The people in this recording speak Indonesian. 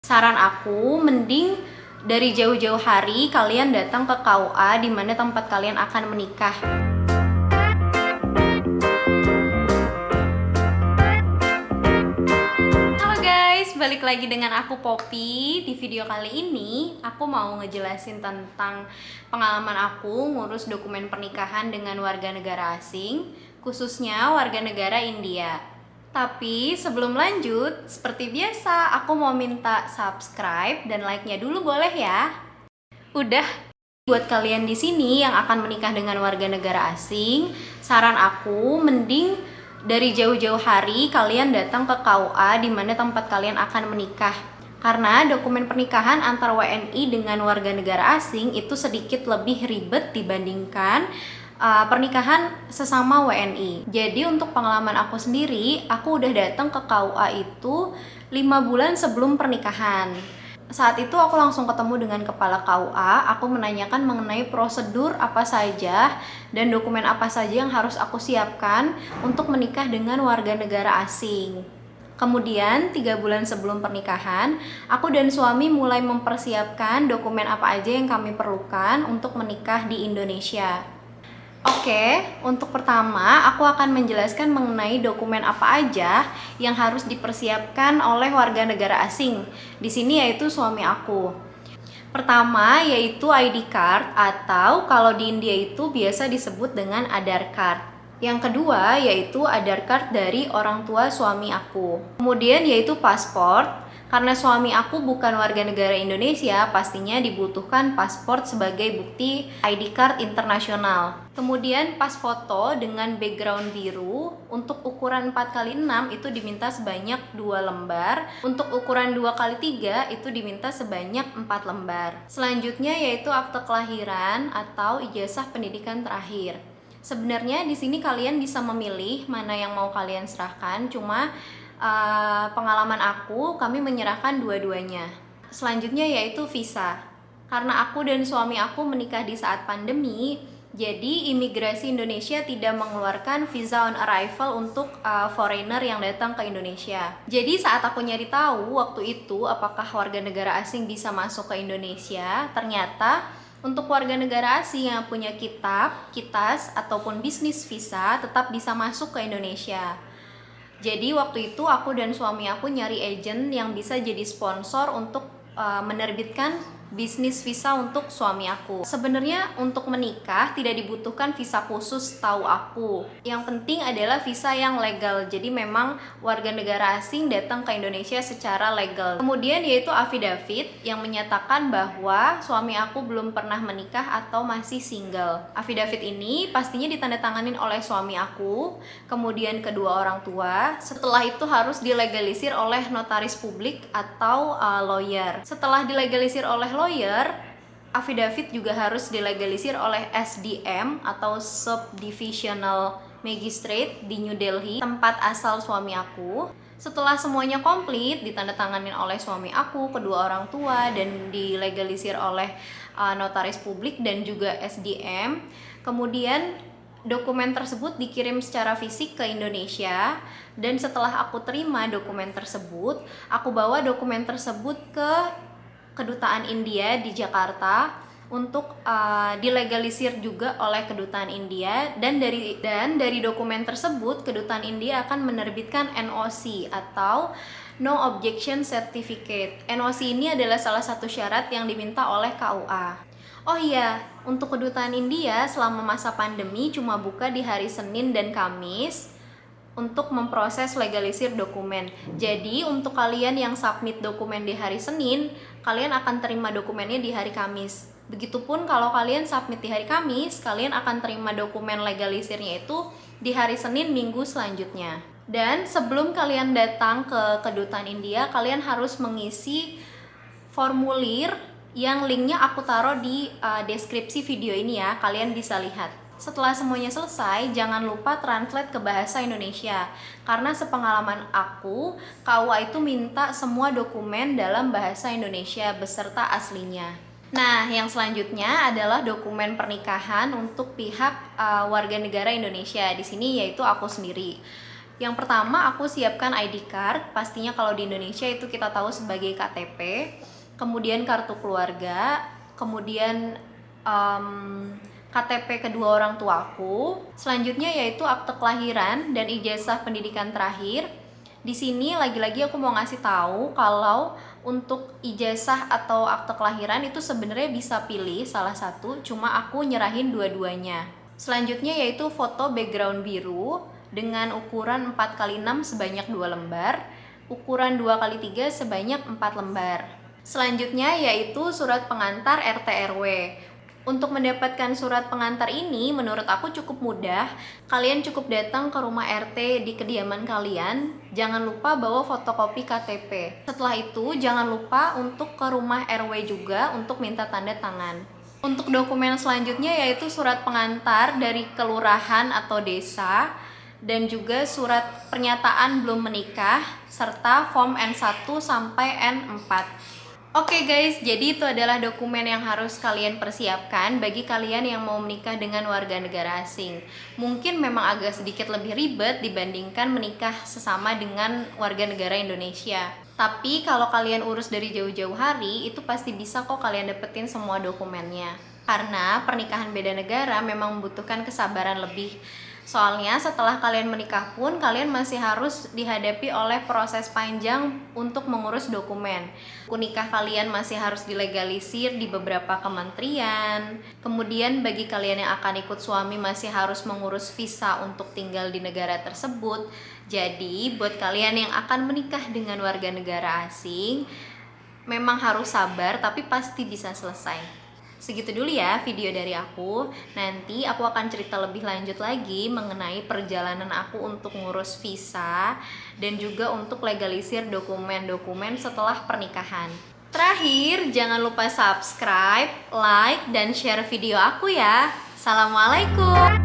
Saran aku, mending dari jauh-jauh hari kalian datang ke KUA di mana tempat kalian akan menikah. Halo guys, balik lagi dengan aku Poppy. Di video kali ini, aku mau ngejelasin tentang pengalaman aku ngurus dokumen pernikahan dengan warga negara asing, khususnya warga negara India. Tapi sebelum lanjut, seperti biasa aku mau minta subscribe dan like-nya dulu boleh ya? Udah. Buat kalian di sini yang akan menikah dengan warga negara asing, saran aku mending dari jauh-jauh hari kalian datang ke KUA di mana tempat kalian akan menikah. Karena dokumen pernikahan antar WNI dengan warga negara asing itu sedikit lebih ribet dibandingkan pernikahan sesama WNI. Jadi untuk pengalaman aku sendiri, aku udah datang ke KUA itu 5 bulan sebelum pernikahan. Saat itu aku langsung ketemu dengan kepala KUA, aku menanyakan mengenai prosedur apa saja dan dokumen apa saja yang harus aku siapkan untuk menikah dengan warga negara asing. Kemudian 3 bulan sebelum pernikahan, aku dan suami mulai mempersiapkan dokumen apa aja yang kami perlukan untuk menikah di Indonesia. Oke, untuk pertama aku akan menjelaskan mengenai dokumen apa aja yang harus dipersiapkan oleh warga negara asing. Di sini yaitu suami aku. Pertama yaitu ID card atau kalau di India itu biasa disebut dengan Aadhaar card. Yang kedua yaitu Aadhaar card dari orang tua suami aku. Kemudian yaitu paspor. Karena suami aku bukan warga negara Indonesia, pastinya dibutuhkan paspor sebagai bukti ID card internasional. Kemudian pas foto dengan background biru, untuk ukuran 4x6 itu diminta sebanyak 2 lembar, untuk ukuran 2x3 itu diminta sebanyak 4 lembar. Selanjutnya yaitu akte kelahiran atau ijazah pendidikan terakhir. Sebenarnya di sini kalian bisa memilih mana yang mau kalian serahkan, cuma pengalaman aku, kami menyerahkan dua-duanya. Selanjutnya yaitu visa. Karena aku dan suami aku menikah di saat pandemi, jadi imigrasi Indonesia tidak mengeluarkan visa on arrival untuk foreigner yang datang ke Indonesia. Jadi saat aku nyari tahu waktu itu apakah warga negara asing bisa masuk ke Indonesia, ternyata untuk warga negara asing yang punya kitab, kitas, ataupun bisnis visa tetap bisa masuk ke Indonesia. Jadi waktu itu aku dan suami aku nyari agent yang bisa jadi sponsor untuk menerbitkan bisnis visa untuk suami aku. Sebenarnya untuk menikah tidak dibutuhkan visa khusus, tahu aku. Yang penting adalah visa yang legal. Jadi memang warga negara asing datang ke Indonesia secara legal. Kemudian yaitu affidavit yang menyatakan bahwa suami aku belum pernah menikah atau masih single. Affidavit ini pastinya ditandatanganin oleh suami aku, kemudian kedua orang tua. Setelah itu harus dilegalisir oleh notaris publik atau lawyer. Setelah dilegalisir oleh lawyer, affidavit juga harus dilegalisir oleh SDM atau Subdivisional Magistrate di New Delhi, tempat asal suami aku. Setelah semuanya komplit, ditandatanganin oleh suami aku, kedua orang tua, dan dilegalisir oleh notaris publik dan juga SDM. Kemudian dokumen tersebut dikirim secara fisik ke Indonesia, dan setelah aku terima dokumen tersebut, aku bawa dokumen tersebut ke Kedutaan India di Jakarta untuk dilegalisir juga oleh Kedutaan India, dan dari dokumen tersebut Kedutaan India akan menerbitkan NOC atau No Objection Certificate. NOC ini adalah salah satu syarat yang diminta oleh KUA. Oh iya, untuk Kedutaan India selama masa pandemi cuma buka di hari Senin dan Kamis untuk memproses legalisir dokumen. Jadi untuk kalian yang submit dokumen di hari Senin, kalian akan terima dokumennya di hari Kamis. Begitupun kalau kalian submit di hari Kamis, kalian akan terima dokumen legalisirnya itu di hari Senin minggu selanjutnya. Dan sebelum kalian datang ke Kedutaan India, kalian harus mengisi formulir yang linknya aku taruh di deskripsi video ini ya, kalian bisa lihat. Setelah semuanya selesai, jangan lupa translate ke bahasa Indonesia. Karena sepengalaman aku, KUA itu minta semua dokumen dalam bahasa Indonesia beserta aslinya. Nah, yang selanjutnya adalah dokumen pernikahan untuk pihak warga negara Indonesia. Di sini yaitu aku sendiri. Yang pertama aku siapkan ID card, pastinya kalau di Indonesia itu kita tahu sebagai KTP, kemudian kartu keluarga, kemudian KTP kedua orang tuaku. Selanjutnya yaitu akte kelahiran dan ijazah pendidikan terakhir. Di sini lagi-lagi aku mau ngasih tahu kalau untuk ijazah atau akte kelahiran itu sebenarnya bisa pilih salah satu, cuma aku nyerahin dua-duanya. Selanjutnya yaitu foto background biru dengan ukuran 4x6 sebanyak 2 lembar, ukuran 2x3 sebanyak 4 lembar. Selanjutnya yaitu surat pengantar RT RW. Untuk mendapatkan surat pengantar ini menurut aku cukup mudah. Kalian cukup datang ke rumah RT di kediaman kalian. Jangan lupa bawa fotokopi KTP. Setelah itu jangan lupa untuk ke rumah RW juga untuk minta tanda tangan. Untuk dokumen selanjutnya yaitu surat pengantar dari kelurahan atau desa dan juga surat pernyataan belum menikah serta form N1 sampai N4. Oke guys, jadi itu adalah dokumen yang harus kalian persiapkan bagi kalian yang mau menikah dengan warga negara asing. Mungkin memang agak sedikit lebih ribet dibandingkan menikah sesama dengan warga negara Indonesia. Tapi kalau kalian urus dari jauh-jauh hari, itu pasti bisa kok kalian dapetin semua dokumennya. Karena pernikahan beda negara memang membutuhkan kesabaran lebih. Soalnya setelah kalian menikah pun kalian masih harus dihadapi oleh proses panjang untuk mengurus dokumen. Nikah kalian masih harus dilegalisir di beberapa kementerian. Kemudian bagi kalian yang akan ikut suami masih harus mengurus visa untuk tinggal di negara tersebut. Jadi buat kalian yang akan menikah dengan warga negara asing, memang harus sabar tapi pasti bisa selesai. Segitu dulu ya video dari aku. Nanti aku akan cerita lebih lanjut lagi mengenai perjalanan aku untuk ngurus visa dan juga untuk legalisir dokumen-dokumen setelah pernikahan. Terakhir, jangan lupa subscribe, like, dan share video aku ya. Assalamualaikum.